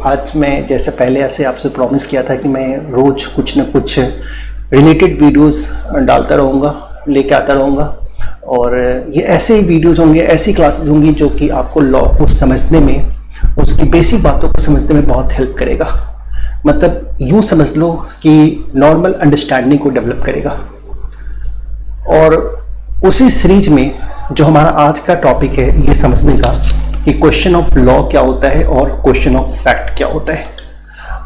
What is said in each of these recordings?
आज मैं जैसे पहले ऐसे आपसे प्रॉमिस किया था कि मैं रोज़ कुछ न कुछ रिलेटेड वीडियोस डालता रहूँगा, लेके आता रहूँगा, और ये ऐसे ही वीडियोस होंगे, ऐसी क्लासेस होंगी जो कि आपको लॉ को समझने में, उसकी बेसिक बातों को समझने में बहुत हेल्प करेगा। मतलब यूँ समझ लो कि नॉर्मल अंडरस्टैंडिंग को डेवलप करेगा। और उसी सीरीज में जो हमारा आज का टॉपिक है ये समझने का कि क्वेश्चन ऑफ लॉ क्या होता है और क्वेश्चन ऑफ फैक्ट क्या होता है।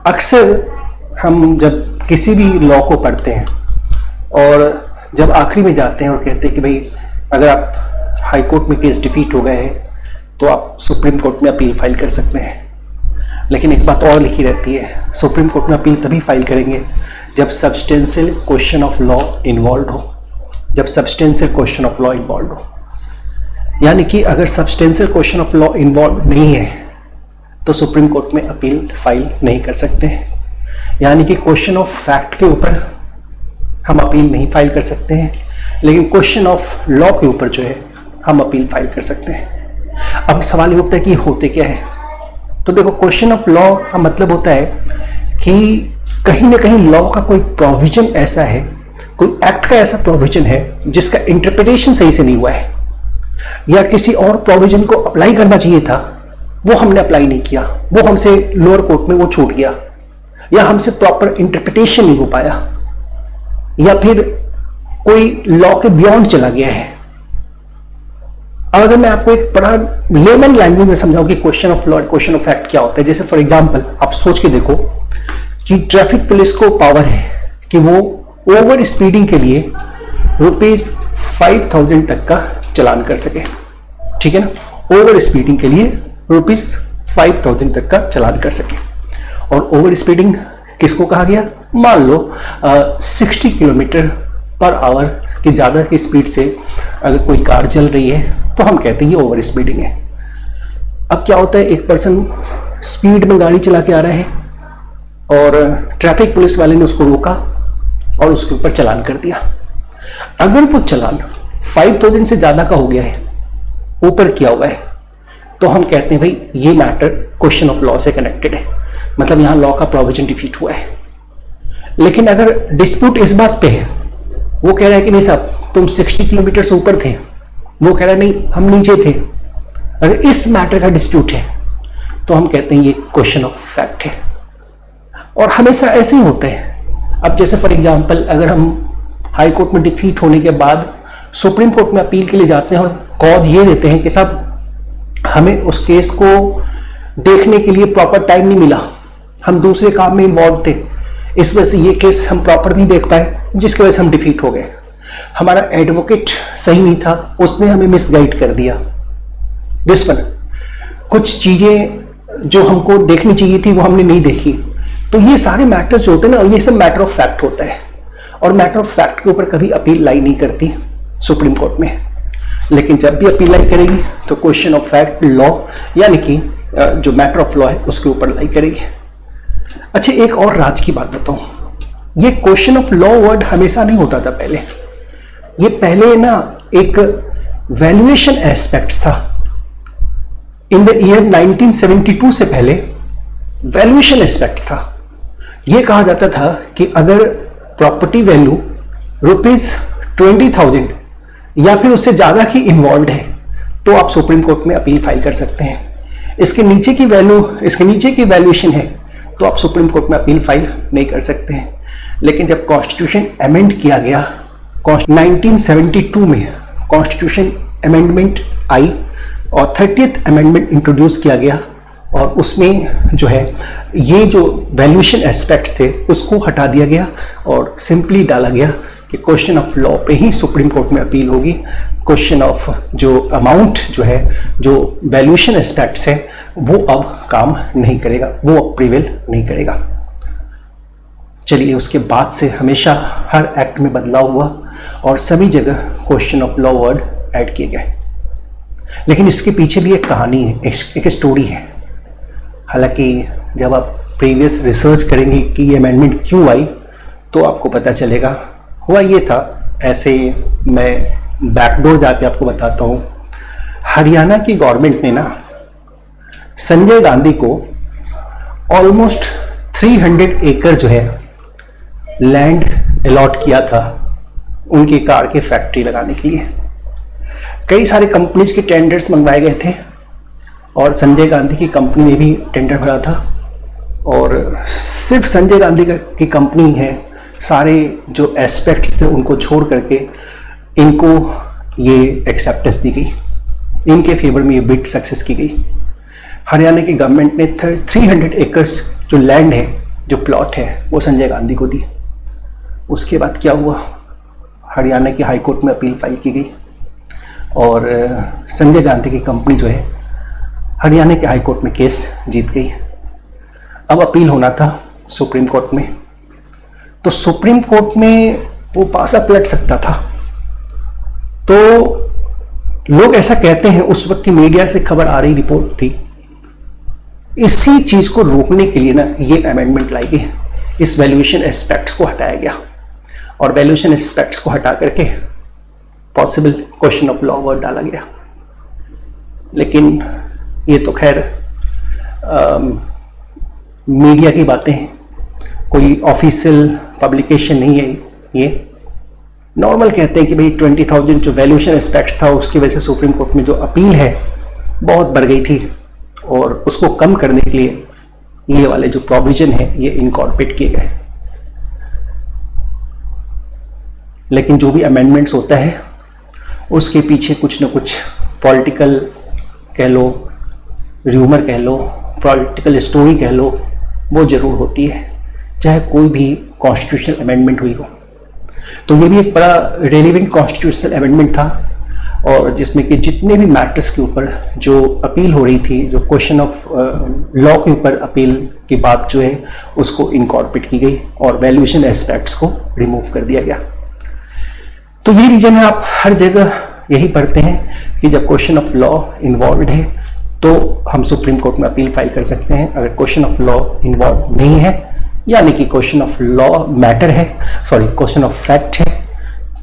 अक्सर हम जब किसी भी लॉ को पढ़ते हैं और जब आखिरी में जाते हैं और कहते हैं कि भाई अगर आप हाई कोर्ट में केस डिफीट हो गए हैं तो आप सुप्रीम कोर्ट में अपील फाइल कर सकते हैं, लेकिन एक बात और लिखी रहती है, सुप्रीम कोर्ट में अपील तभी फाइल करेंगे जब substantial question of law involve हो, जब substantial question of law involve हो। यानी कि अगर substantial question of law involve नहीं है तो सुप्रीम कोर्ट में अपील फाइल नहीं कर सकते हैं। यानी कि क्वेश्चन ऑफ फैक्ट के ऊपर हम अपील नहीं फाइल कर सकते हैं, लेकिन क्वेश्चन ऑफ लॉ के ऊपर जो है हम अपील फाइल कर सकते हैं। अब सवाल ये उठता है कि होते क्या है। तो देखो, क्वेश्चन ऑफ लॉ का मतलब होता है कि कहीं ना कहीं लॉ का कोई प्रोविजन ऐसा है, कोई एक्ट का ऐसा प्रोविजन है जिसका इंटरप्रिटेशन सही से नहीं हुआ है, या किसी और प्रोविजन को अप्लाई करना चाहिए था वो हमने अप्लाई नहीं किया, वो हमसे लोअर कोर्ट में वो छूट गया, या हमसे प्रॉपर इंटरप्रिटेशन नहीं हो पाया, या फिर कोई लॉ के बियॉन्ड चला गया है। अब अगर मैं आपको एक बड़ा लेमन लैंग्वेज में समझाऊं कि question of law, question of fact क्या होता है, जैसे फॉर एग्जांपल आप सोच के देखो कि ट्रैफिक पुलिस को पावर है कि वो ओवर स्पीडिंग के लिए ₹5000 तक का चालान कर सके, ठीक है ना। ओवर स्पीडिंग के लिए ₹5000 तक का चालान कर सके। और ओवर स्पीडिंग किसको कहा गया? मान लो 60 किलोमीटर पर आवर की ज़्यादा की स्पीड से अगर कोई कार चल रही है तो हम कहते हैं ये ओवर स्पीडिंग है। अब क्या होता है, एक पर्सन स्पीड में गाड़ी चला के आ रहा है और ट्रैफिक पुलिस वाले ने उसको रोका और उसके ऊपर चालान कर दिया। अगर वो चालान 5000 से ज़्यादा का हो गया है, ऊपर किया हुआ है, तो हम कहते हैं भाई ये मैटर क्वेश्चन ऑफ लॉ से कनेक्टेड है, मतलब यहाँ लॉ का प्रोविजन डिफीट हुआ है। लेकिन अगर डिस्प्यूट इस बात पे है, वो कह रहा है कि नहीं साहब तुम 60 किलोमीटर से ऊपर थे, वो कह रहा है नहीं हम नीचे थे, अगर इस मैटर का डिस्प्यूट है तो हम कहते हैं ये क्वेश्चन ऑफ फैक्ट है। और हमेशा ऐसे ही होते हैं। अब जैसे फॉर एग्जांपल अगर हम हाई कोर्ट में डिफीट होने के बाद सुप्रीम कोर्ट में अपील के लिए जाते हैं और कॉज ये देते हैं कि साहब हमें उस केस को देखने के लिए प्रॉपर टाइम नहीं मिला, हम दूसरे काम में इन्वॉल्व थे, इस वजह से ये केस हम प्रॉपर नहीं देख पाए, जिसकी वजह से हम डिफीट हो गए। हमारा एडवोकेट सही नहीं था, उसने हमें मिसगाइड कर दिया। दिस वन, कुछ चीजें जो हमको देखनी चाहिए थी वो हमने नहीं देखी। तो ये सारे मैटर्स जो होते हैं ना, ये सब मैटर ऑफ फैक्ट होता है, और मैटर ऑफ फैक्ट के ऊपर कभी अपील लाई नहीं करती सुप्रीम कोर्ट में। लेकिन जब भी अपील लाई करेगी तो क्वेश्चन ऑफ फैक्ट लॉ यानी कि जो मैटर ऑफ लॉ है उसके ऊपर लाई करेगी। अच्छा, एक और राज की बात बताऊं, ये क्वेश्चन ऑफ लॉ वर्ड हमेशा नहीं होता था पहले। ये पहले ना एक वैल्यूएशन एस्पेक्ट्स था। इन द ईयर 1972 से पहले वैल्यूएशन एस्पेक्ट्स था। ये कहा जाता था कि अगर प्रॉपर्टी वैल्यू ₹20,000 या फिर उससे ज्यादा की इन्वॉल्व है तो आप सुप्रीम कोर्ट में अपील फाइल कर सकते हैं। इसके नीचे की वैल्यूएशन है तो आप सुप्रीम कोर्ट में अपील फाइल नहीं कर सकते हैं। लेकिन जब कॉन्स्टिट्यूशन अमेंड किया गया 1972 में, कॉन्स्टिट्यूशन अमेंडमेंट आई और 30th अमेंडमेंट इंट्रोड्यूस किया गया, और उसमें जो है ये जो वैल्यूएशन एस्पेक्ट्स थे उसको हटा दिया गया और सिंपली डाला गया कि क्वेश्चन ऑफ लॉ पे ही सुप्रीम कोर्ट में अपील होगी। क्वेश्चन ऑफ जो अमाउंट जो है, जो वैल्यूएशन एस्पेक्ट्स है, वो अब काम नहीं करेगा, वो अब प्रिवेल नहीं करेगा। चलिए, उसके बाद से हमेशा हर एक्ट में बदलाव हुआ और सभी जगह question of law word add किए गए। लेकिन इसके पीछे भी एक कहानी है, एक स्टोरी है। हालांकि जब आप प्रीवियस रिसर्च करेंगे कि ये अमेंडमेंट क्यों आई तो आपको पता चलेगा। हुआ ये था, ऐसे मैं बैकडोर जाके आपको बताता हूँ। हरियाणा की गवर्नमेंट ने ना संजय गांधी को ऑलमोस्ट 300 एकड़ जो है लैंड अलॉट किया था उनकी कार के फैक्ट्री लगाने के लिए। कई सारे कंपनीज के टेंडर्स मंगवाए गए थे और संजय गांधी की कंपनी ने भी टेंडर भरा था, और सिर्फ संजय गांधी की कंपनी है, सारे जो एस्पेक्ट्स थे उनको छोड़ करके इनको ये एक्सेप्टेंस दी गई, इनके फेवर में ये बिड सक्सेस की गई। हरियाणा की गवर्नमेंट ने 300 एकर्स जो लैंड है, जो प्लॉट है, वो संजय गांधी को दी। उसके बाद क्या हुआ, हरियाणा की हाई कोर्ट में अपील फाइल की गई और संजय गांधी की कंपनी जो है हरियाणा के हाई कोर्ट में केस जीत गई। अब अपील होना था सुप्रीम कोर्ट में, तो सुप्रीम कोर्ट में वो पासा पलट सकता था। तो लोग ऐसा कहते हैं, उस वक्त की मीडिया से खबर आ रही रिपोर्ट थी, इसी चीज को रोकने के लिए ना ये अमेंडमेंट लाई गई, इस वैल्यूएशन एस्पेक्ट्स को हटाया गया और वैल्यूएशन एस्पेक्ट्स को हटा करके possible question of law word डाला गया। लेकिन ये तो खैर मीडिया की बातें हैं, कोई ऑफिशियल पब्लिकेशन नहीं है, ये नॉर्मल कहते हैं कि भाई 20,000 जो वैल्यूएशन एस्पेक्ट्स था उसकी वजह से सुप्रीम कोर्ट में जो अपील है बहुत बढ़ गई थी और उसको कम करने के लिए ये वाले जो प्रोविजन है ये इनकॉर्पोरेट किए गए। लेकिन जो भी अमेंडमेंट्स होता है उसके पीछे कुछ ना कुछ पॉलिटिकल कह लो, र्यूमर कह लो, पॉलिटिकल स्टोरी कह लो, वो जरूर होती है, चाहे कोई भी कॉन्स्टिट्यूशनल अमेंडमेंट हुई हो। तो ये भी एक बड़ा रेलिवेंट कॉन्स्टिट्यूशनल अमेंडमेंट था और जिसमें कि जितने भी मैटर्स के ऊपर जो अपील हो रही थी, जो क्वेश्चन ऑफ लॉ के ऊपर अपील की बात जो है उसको इनकॉर्पोरेट की गई और वैल्यूएशन एस्पेक्ट्स को रिमूव कर दिया गया। तो ये रीजन है, आप हर जगह यही पढ़ते हैं कि जब क्वेश्चन ऑफ लॉ इन्वॉल्व है तो हम सुप्रीम कोर्ट में अपील फाइल कर सकते हैं। अगर क्वेश्चन ऑफ लॉ इन्वॉल्व नहीं है, यानी कि क्वेश्चन ऑफ लॉ मैटर है, सॉरी क्वेश्चन ऑफ फैक्ट है,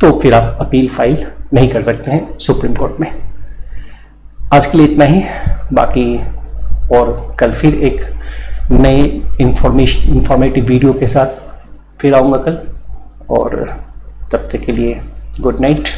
तो फिर आप अपील फाइल नहीं कर सकते हैं सुप्रीम कोर्ट में। आज के लिए इतना ही, बाकी और कल फिर एक नए इंफॉर्मेटिव वीडियो के साथ फिर आऊँगा कल, और तब तक के लिए गुड नाइट।